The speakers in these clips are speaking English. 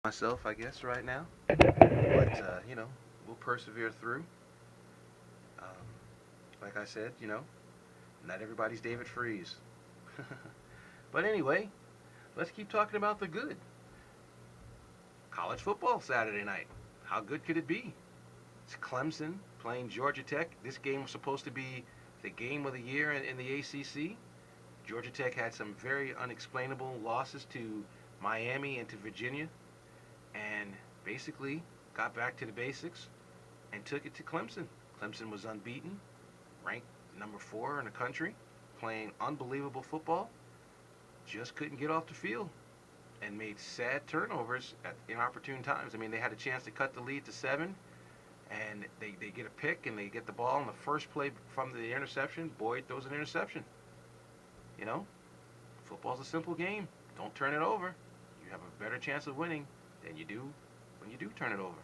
myself, I guess, right now. But, we'll persevere through. Um, like I said, not everybody's David Freeze. But anyway, let's keep talking about the good. College football Saturday night. How good could it be? It's Clemson playing Georgia Tech. This game was supposed to be the game of the year in the ACC. Georgia Tech had some very unexplainable losses to Miami and to Virginia, and basically got back to the basics and took it to Clemson. Clemson was unbeaten, ranked number 4 in the country, playing unbelievable football, just couldn't get off the field and made sad turnovers at inopportune times. I mean, they had a chance to cut the lead to 7, and they get a pick and they get the ball in the first play from the interception. Boyd throws an interception. You know, football's a simple game. Don't turn it over. You have a better chance of winning than you do when you do turn it over.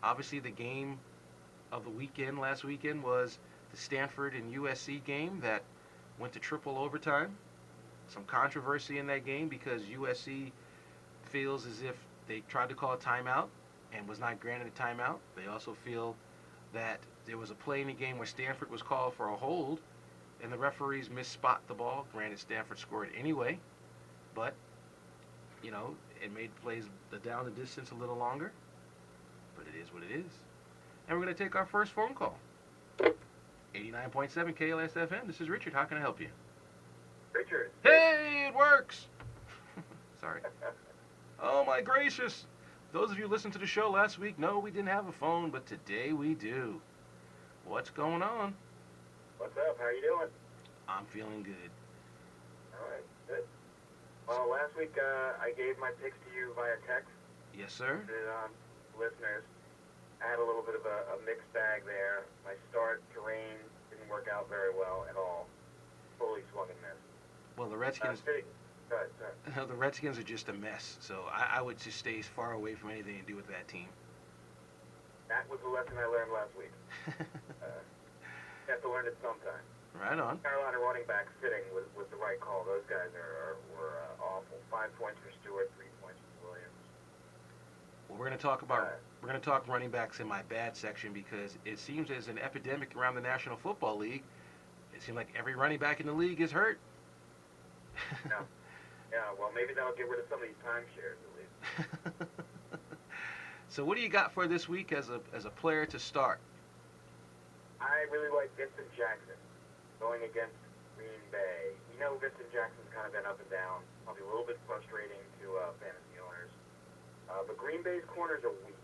Obviously, the game of the weekend last weekend was the Stanford and USC game that went to triple overtime. Some controversy in that game because USC feels as if they tried to call a timeout and was not granted a timeout. They also feel that there was a play in the game where Stanford was called for a hold and the referees misspot the ball. Granted, Stanford scored anyway, but it made plays the down the distance a little longer. But it is what it is. And we're going to take our first phone call. 89.7 KLS FM. This is Richard. How can I help you? Richard. Hey, it works. Sorry. Oh my gracious. Those of you who listened to the show last week know we didn't have a phone, but today we do. What's going on? What's up? How you doing? I'm feeling good. All right, good. Well, last week I gave my picks to you via text. Yes, sir. To listeners. I had a little bit of a mixed bag there. My start terrain didn't work out very well at all. Fully swung and missed. Well, the Redskins. Go ahead, sorry. The Redskins are just a mess, so I would just stay as far away from anything to do with that team. That was the lesson I learned last week. You have to learn it sometime. Right on. Carolina running back sitting was the right call. Those guys were awful. 5 points for Stewart, 3 points for Williams. Well, we're going to talk running backs in my bad section because it seems there's an epidemic around the National Football League. It seems like every running back in the league is hurt. Yeah, well, maybe that'll get rid of some of these timeshares at least. So what do you got for this week as a player to start? I really like Vincent Jackson going against Green Bay. You know, Vincent Jackson's kind of been up and down, probably a little bit frustrating to fantasy owners. But Green Bay's corners are weak,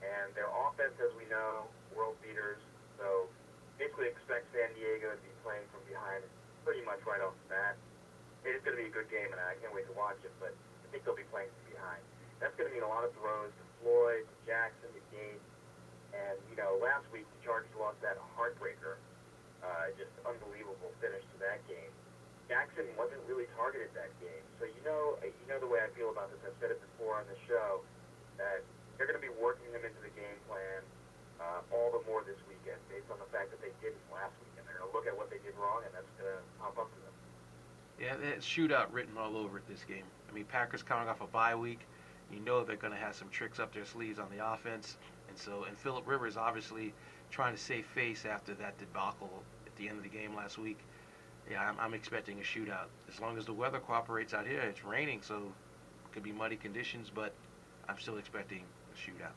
and their offense, as we know, world beaters. So basically expect San Diego to be playing from behind pretty much right off the bat. It's going to be a good game, and I can't wait to watch it, but I think they'll be playing from behind. That's going to mean a lot of throws to Floyd, to Jackson, to Gates. And, last week the Chargers lost that heartbreaker. Just unbelievable finish to that game. Jackson wasn't really targeted that game. So, you know the way I feel about this. I've said it before on the show, that they're going to be working him into the game plan all the more this weekend based on the fact that they didn't last weekend. They're going to look at what they did wrong, and that's going to pop up to them. Yeah, that shootout written all over it this game. I mean, Packers coming off a bye week. You know they're going to have some tricks up their sleeves on the offense. And Phillip Rivers obviously trying to save face after that debacle at the end of the game last week. Yeah, I'm expecting a shootout. As long as the weather cooperates out here, it's raining, so it could be muddy conditions, but I'm still expecting a shootout.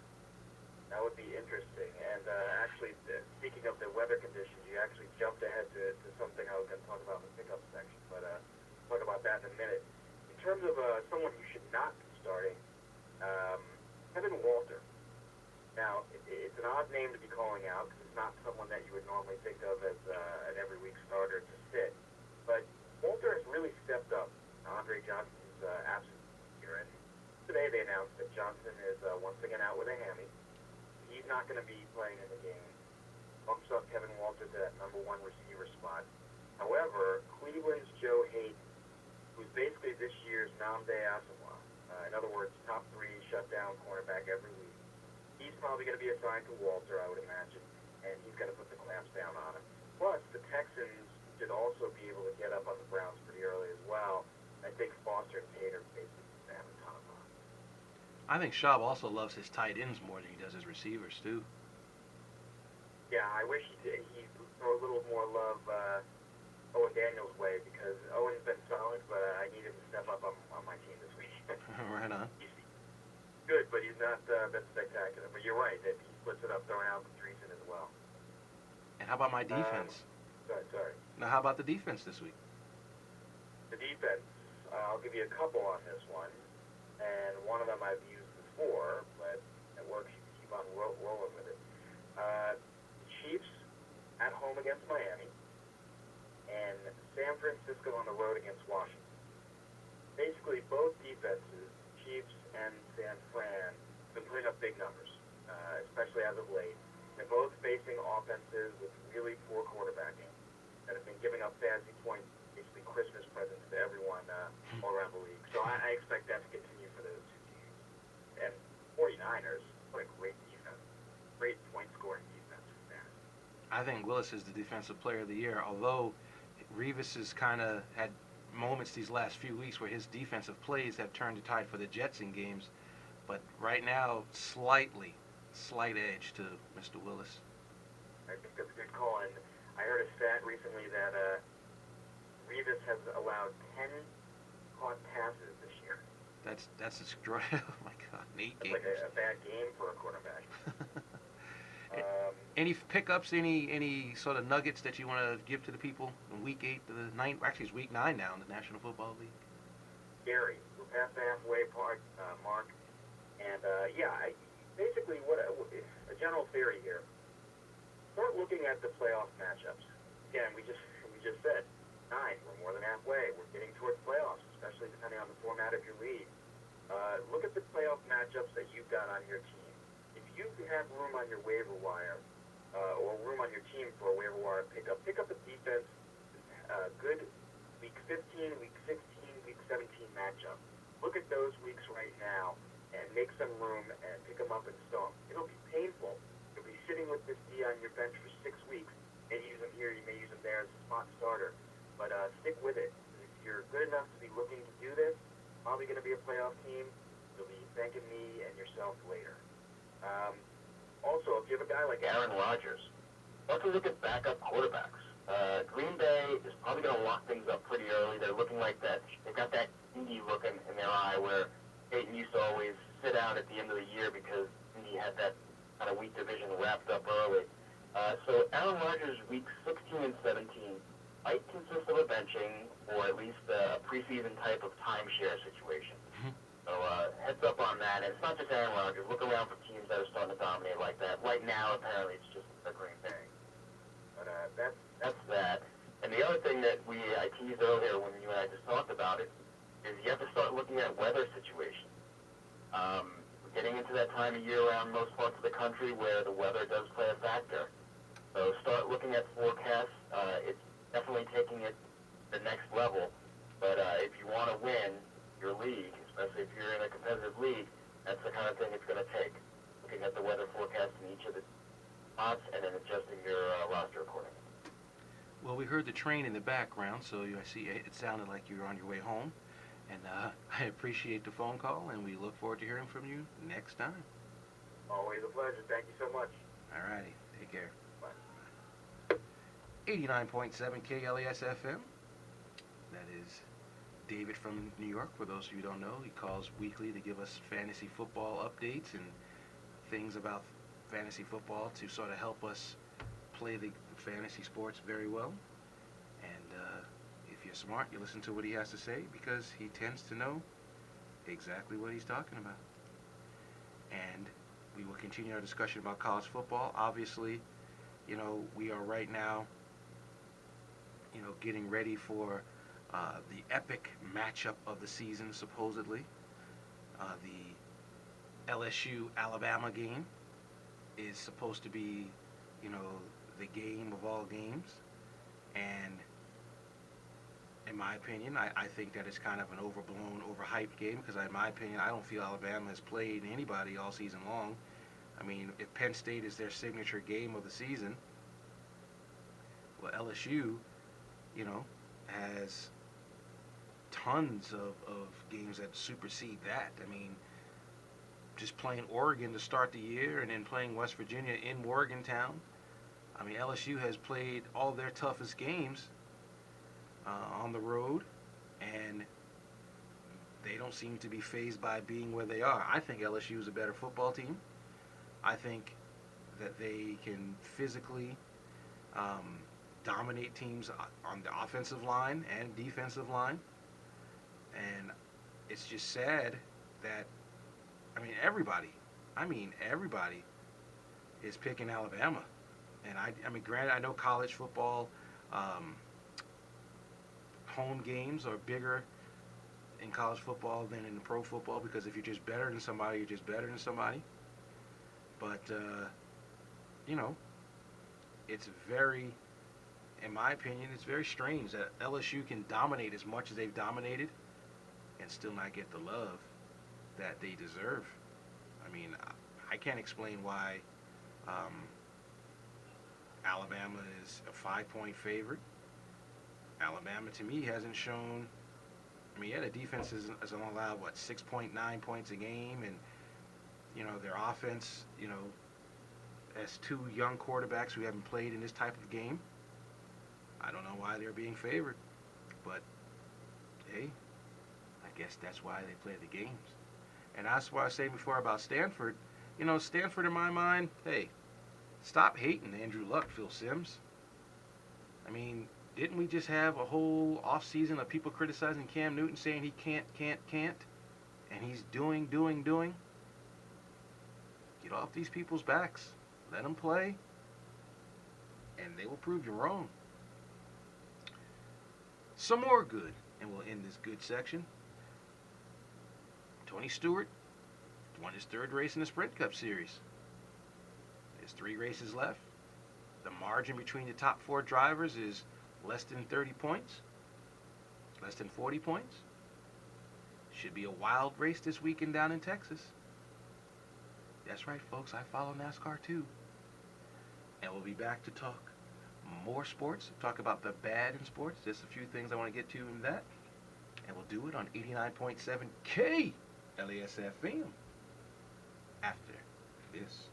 That would be interesting. And actually, speaking of the weather conditions, you actually jumped ahead to something I was going to talk about in the pickup section, but talk about that in a minute. In terms of someone you should not be starting, Kevin Walter. Now, it's an odd name to be calling out because it's not someone that you would normally think of as an every week starter to sit. But Walter has really stepped up Andre Johnson's absence here. And today they announced that Johnson is once again out with a hammy. He's not going to be playing in the game. Bumps up Kevin Walter to that number 1 receiver spot. However, Cleveland's Joe Hayden, who's basically this year's Nnamdi Asomugha, in other words, top 3 shutdown cornerback every week, he's probably going to be assigned to Walter, I would imagine, and he's going to put the clamps down on him. Plus, the Texans should also be able to get up on the Browns pretty early as well. I think Foster and Tate are basically having a ton of fun. I think Schaub also loves his tight ends more than he does his receivers too. Yeah, I wish he'd throw a little more love Owen Daniels' way because Owen's been solid, but I need him to step up on my team this week. Right on. He's good, but he's not been spectacular. But you're right that he splits it up, throwing out Dreesen as well. And how about my defense? Sorry. Now, how about the defense this week? The defense, I'll give you a couple on this one, and one of them I've used before, but it works. You can keep on rolling with it. Chiefs at home against Miami, and San Francisco on the road against Washington. Basically, both defenses, Chiefs and San Fran, have been putting up big numbers, especially as of late. They're both facing offenses with really poor quarterbacking that have been giving up fantasy points, basically Christmas presents to everyone all around the league. So I expect that to continue for those two teams. And 49ers, what a great defense. Great point-scoring defense for fantasy. I think Willis is the defensive player of the year, although Revis has kind of had moments these last few weeks where his defensive plays have turned the tide for the Jets in games. But right now, slight edge to Mr. Willis. I think that's a good call. And I heard a stat recently that Revis has allowed 10 caught passes this year. That's extraordinary. Oh my God, 8 That's games. like a bad game for a quarterback. Any pickups? Any sort of nuggets that you want to give to the people in week 8 to the 9? Actually, it's week 9 now in the National Football League. Gary, we're past the halfway mark, and basically what a general theory here. Start looking at the playoff matchups. Again, we just said 9. We're more than halfway. We're getting towards playoffs, especially depending on the format of your league. Look at the playoff matchups that you've got on your team. If you have room on your waiver wire, or room on your team for a waiver wire pickup a defense, good week 15, week 16, week 17 matchup. Look at those weeks right now and make some room and pick them up and stow them. It'll be painful. You'll be sitting with this D on your bench for 6 weeks. Maybe use him here, you may use him there as a spot starter. But stick with it. If you're good enough to be looking to do this, probably going to be a playoff team. You'll be thanking me and yourself later. Also, if you have a guy like Aaron Rodgers, start to look at backup quarterbacks. Green Bay is probably going to lock things up pretty early. They're looking like that. They've got that Indy look in their eye where Peyton used to always sit out at the end of the year because Indy had that kind of weak division wrapped up early. So Aaron Rodgers, week 16 and 17, might consist of a benching or at least a preseason type of timeshare situation. So heads up on that. And it's not just Aaron Rodgers. Look around for teams that are starting to dominate like that. Right now, apparently, it's just a Green Bay. But that's that. And the other thing that I teased earlier when you and I just talked about it is you have to start looking at weather situations. We're getting into that time of year around most parts of the country where the weather does play a factor. So start looking at forecasts. It's definitely taking it to the next level. But if you want to win your league, especially if you're in a competitive league, that's the kind of thing it's going to take. Looking at the weather forecast in each of the spots and then adjusting your roster accordingly. Well, we heard the train in the background, so I see it sounded like you were on your way home. And I appreciate the phone call, and we look forward to hearing from you next time. Always a pleasure. Thank you so much. All righty. Take care. Bye. 89.7 KLES FM. That is David from New York. For those of you who don't know, he calls weekly to give us fantasy football updates and things about fantasy football to sort of help us play the fantasy sports very well. And if you're smart, you listen to what he has to say because he tends to know exactly what he's talking about. And we will continue our discussion about college football. Obviously, we are right now, getting ready for the epic matchup of the season, supposedly. The LSU-Alabama game is supposed to be, the game of all games. And in my opinion, I think that it's kind of an overblown, overhyped game because in my opinion, I don't feel Alabama has played anybody all season long. I mean, if Penn State is their signature game of the season, well, LSU, has tons of games that supersede that. I mean, just playing Oregon to start the year and then playing West Virginia in Morgantown. I mean, LSU has played all their toughest games on the road, and they don't seem to be phased by being where they are. I think LSU is a better football team. I think that they can physically dominate teams on the offensive line and defensive line. And it's just sad that, everybody is picking Alabama. And granted, I know college football home games are bigger in college football than in pro football because if you're just better than somebody, you're just better than somebody. But, you know, it's very, in my opinion, it's very strange that LSU can dominate as much as they've dominated and still not get the love that they deserve. I mean, I can't explain why Alabama is a 5-point favorite. Alabama, to me, hasn't shown. I mean, yeah, the defense has only allowed, 6.9 points a game, and, their offense, as two young quarterbacks who haven't played in this type of game. I don't know why they're being favored, but, hey, I guess that's why they play the games. And that's why I say before about Stanford. Stanford, in my mind, hey, stop hating Andrew Luck, Phil Simms. I mean, didn't we just have a whole offseason of people criticizing Cam Newton saying he can't, and he's doing? Get off these people's backs. Let them play, and they will prove you wrong. Some more good, and we'll end this good section. Tony Stewart won his third race in the Sprint Cup Series. There's 3 races left. The margin between the top 4 drivers is less than 30 points, less than 40 points. Should be a wild race this weekend down in Texas. That's right, folks. I follow NASCAR too. And we'll be back to talk more sports, talk about the bad in sports. Just a few things I want to get to in that. And we'll do it on 89.7 KLASFM after this.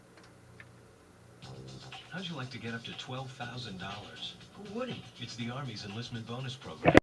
How'd you like to get up to $12,000? Who wouldn't? It's the Army's enlistment bonus program.